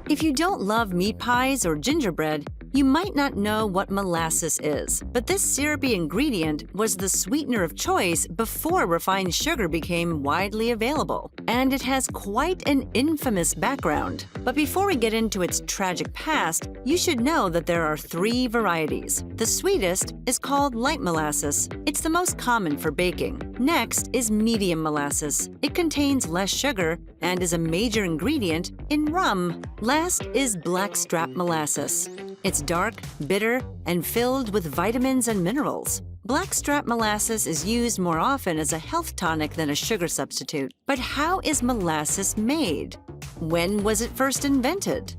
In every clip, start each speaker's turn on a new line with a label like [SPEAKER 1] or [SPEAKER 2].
[SPEAKER 1] If you don't love meat pies or gingerbread, you might not know what molasses is, but this syrupy ingredient was the sweetener of choice before refined sugar became widely available. And it has quite an infamous background. But before we get into its tragic past, you should know that there are 3 varieties. The sweetest is called light molasses. It's the most common for baking. Next is medium molasses. It contains less sugar and is a major ingredient in rum. Last is blackstrap molasses. It's dark, bitter, and filled with vitamins and minerals. Blackstrap molasses is used more often as a health tonic than a sugar substitute. But how is molasses made? When was it first invented?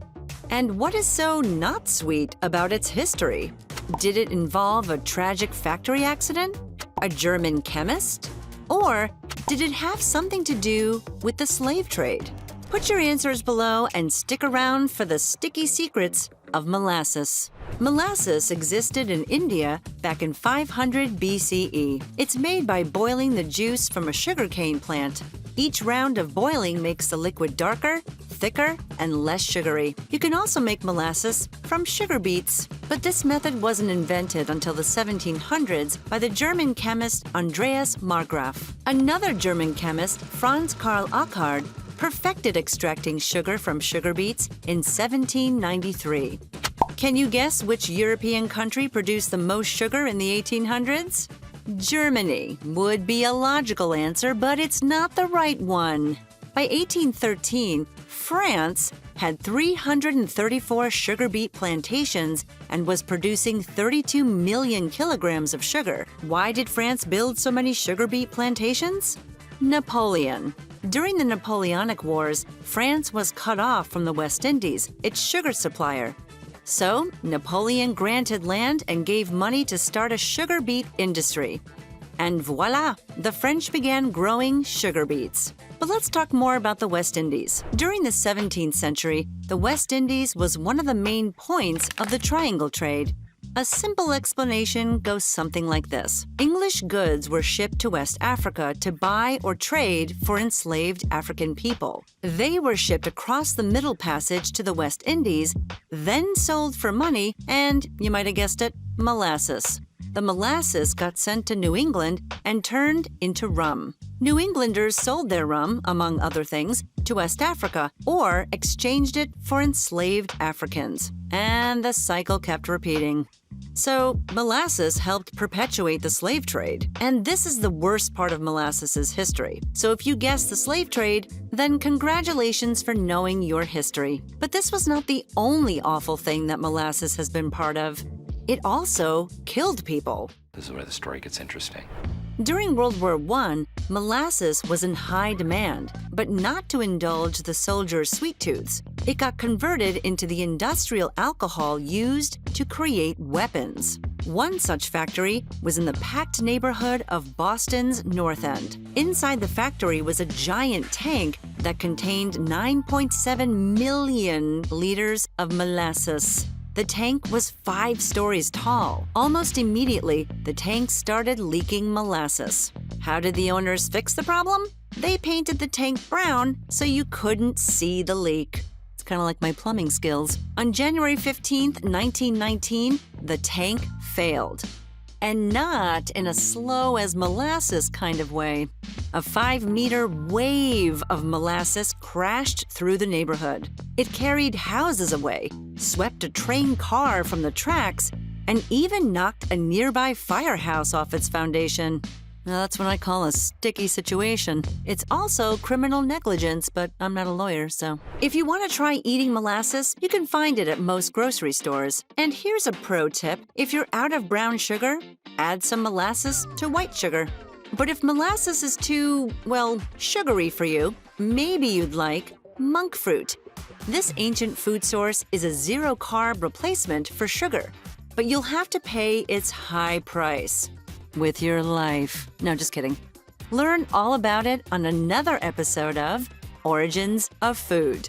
[SPEAKER 1] And what is so not sweet about its history? Did it involve a tragic factory accident? A German chemist? Or did it have something to do with the slave trade? Put your answers below and stick around for the sticky secrets of molasses. Molasses existed in India back in 500 BCE. It's made by boiling the juice from a sugarcane plant. Each round of boiling makes the liquid darker, thicker, and less sugary. You can also make molasses from sugar beets. But this method wasn't invented until the 1700s by the German chemist Andreas Marggraf. Another German chemist, Franz Karl Achard, perfected extracting sugar from sugar beets in 1793. Can you guess which European country produced the most sugar in the 1800s? Germany would be a logical answer, but it's not the right one. By 1813, France had 334 sugar beet plantations and was producing 32 million kilograms of sugar. Why did France build so many sugar beet plantations? Napoleon. During the Napoleonic Wars, France was cut off from the West Indies, its sugar supplier. So, Napoleon granted land and gave money to start a sugar beet industry. And voila, the French began growing sugar beets. But let's talk more about the West Indies. During the 17th century, the West Indies was one of the main points of the triangle trade. A simple explanation goes something like this. English goods were shipped to West Africa to buy or trade for enslaved African people. They were shipped across the Middle Passage to the West Indies, then sold for money and, you might have guessed it, molasses. The molasses got sent to New England and turned into rum. New Englanders sold their rum, among other things, to West Africa or exchanged it for enslaved Africans. And the cycle kept repeating. So, molasses helped perpetuate the slave trade. And this is the worst part of molasses' history. So if you guessed the slave trade, then congratulations for knowing your history. But this was not the only awful thing that molasses has been part of. It also killed people.
[SPEAKER 2] This is where the story gets interesting.
[SPEAKER 1] During World War I, molasses was in high demand, but not to indulge the soldiers' sweet tooths. It got converted into the industrial alcohol used to create weapons. One such factory was in the packed neighborhood of Boston's North End. Inside the factory was a giant tank that contained 9.7 million liters of molasses. The tank was 5 stories tall. Almost immediately, the tank started leaking molasses. How did the owners fix the problem? They painted the tank brown so you couldn't see the leak. It's kind of like my plumbing skills. On January 15, 1919, the tank failed. And not in a slow as molasses kind of way. A 5-meter wave of molasses crashed through the neighborhood. It carried houses away, swept a train car from the tracks, and even knocked a nearby firehouse off its foundation. Now, that's what I call a sticky situation. It's also criminal negligence, but I'm not a lawyer, so. If you want to try eating molasses, you can find it at most grocery stores. And here's a pro tip. If you're out of brown sugar, add some molasses to white sugar. But if molasses is too, well, sugary for you, maybe you'd like monk fruit. This ancient food source is a zero-carb replacement for sugar, but you'll have to pay its high price. With your life. No, just kidding. Learn all about it on another episode of Origins of Food.